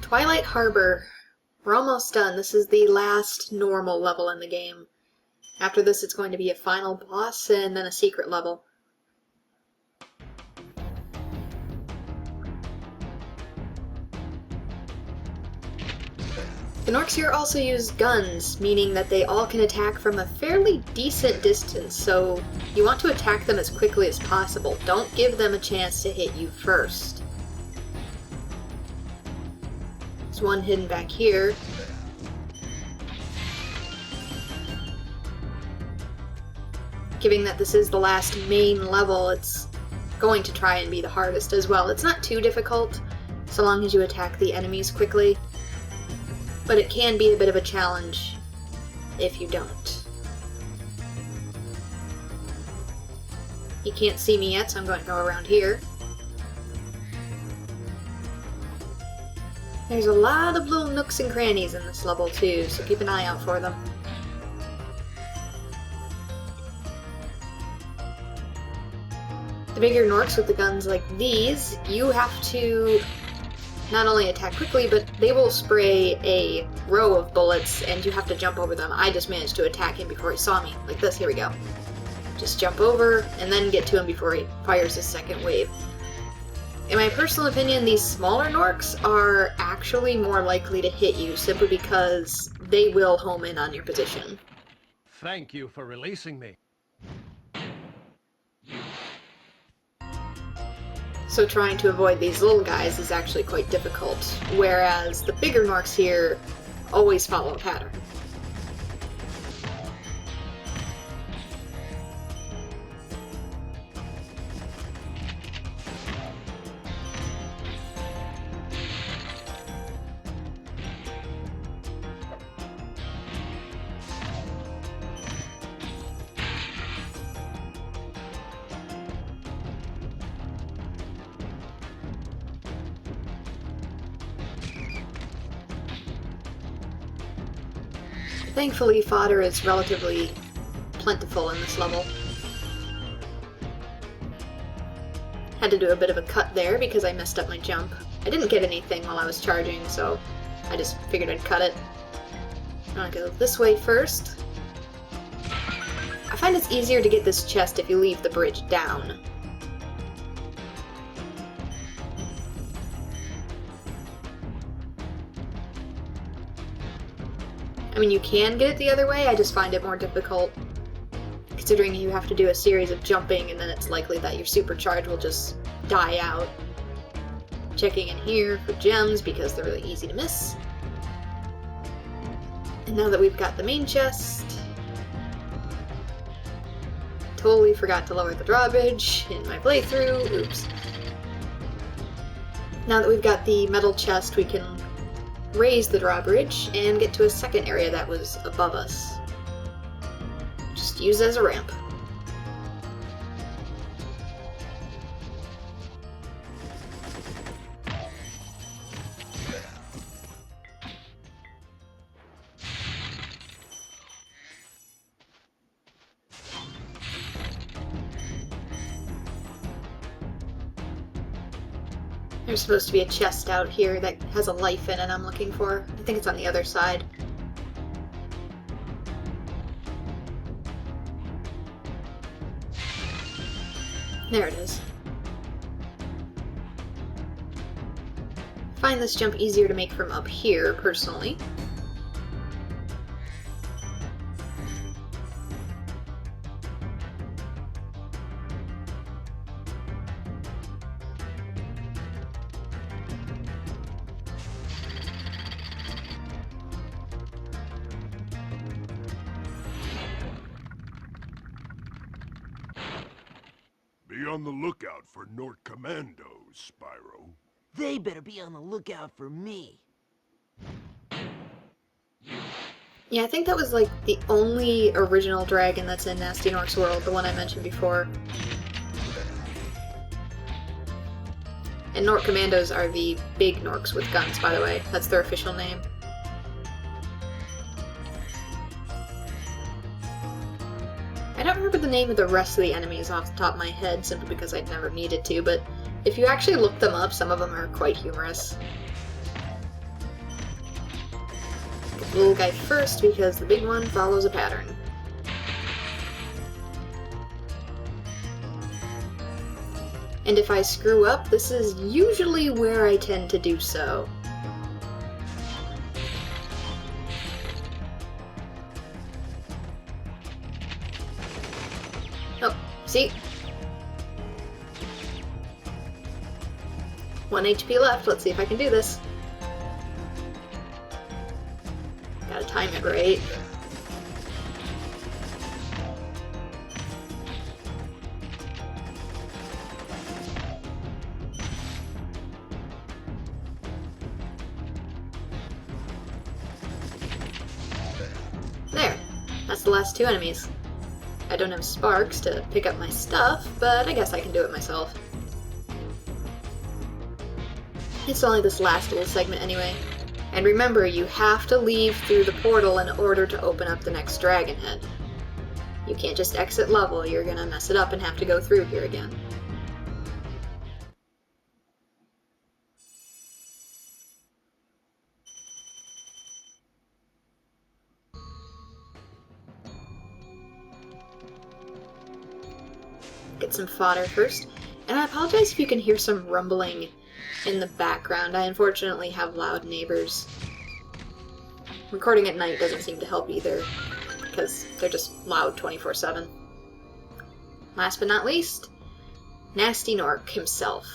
Twilight Harbor. We're almost done. This is the last normal level in the game. After this, it's going to be a final boss and then a secret level. The Norks here also use guns, meaning that they all can attack from a fairly decent distance, so you want to attack them as quickly as possible. Don't give them a chance to hit you first. There's one hidden back here. Given that this is the last main level, it's going to try and be the hardest as well. It's not too difficult, so long as you attack the enemies quickly, but it can be a bit of a challenge if you don't. He can't see me yet, so I'm going to go around here. There's a lot of little nooks and crannies in this level too, so keep an eye out for them. The bigger Norks with the guns like these, you have to not only attack quickly, but they will spray a row of bullets and you have to jump over them. I just managed to attack him before he saw me. Like this, here we go. Just jump over and then get to him before he fires his second wave. In my personal opinion, these smaller Norks are actually more likely to hit you simply because they will home in on your position. Thank you for releasing me. So trying to avoid these little guys is actually quite difficult, whereas the bigger Norks here always follow a pattern. Thankfully, fodder is relatively plentiful in this level. Had to do a bit of a cut there because I messed up my jump. I didn't get anything while I was charging, so I just figured I'd cut it. I'm gonna go this way first. I find it's easier to get this chest if you leave the bridge down. I mean, you can get it the other way, I just find it more difficult, considering you have to do a series of jumping and then it's likely that your supercharge will just die out. Checking in here for gems because they're really easy to miss. And now that we've got the main chest, totally forgot to lower the drawbridge in my playthrough, oops. Now that we've got the metal chest, we can raise the drawbridge and get to a second area that was above us. Just use as a ramp. There's supposed to be a chest out here that has a life in it I'm looking for. I think it's on the other side. There it is. I find this jump easier to make from up here, personally. Be on the lookout for Nork commandos, Spyro. They better be on the lookout for me. Yeah, I think that was like the only original dragon that's in Nasty Nork's world, the one I mentioned before. And Nork Commandos are the big Norks with guns, by the way. That's their official name. I don't remember the name of the rest of the enemies off the top of my head, simply because I'd never needed to, but if you actually look them up, some of them are quite humorous. little guy first because the big one follows a pattern. And if I screw up, this is usually where I tend to do so. Oh, see? 1 HP left, let's see if I can do this. Gotta time it right. There! That's the last 2 enemies. I don't have sparks to pick up my stuff, but I guess I can do it myself. It's only this last little segment anyway. And remember, you have to leave through the portal in order to open up the next dragon head. You can't just exit level, you're gonna mess it up and have to go through here again. Get some fodder first. And I apologize if you can hear some rumbling in the background. I unfortunately have loud neighbors. Recording at night doesn't seem to help either, because they're just loud 24/7. Last but not least, Nasty Nork himself.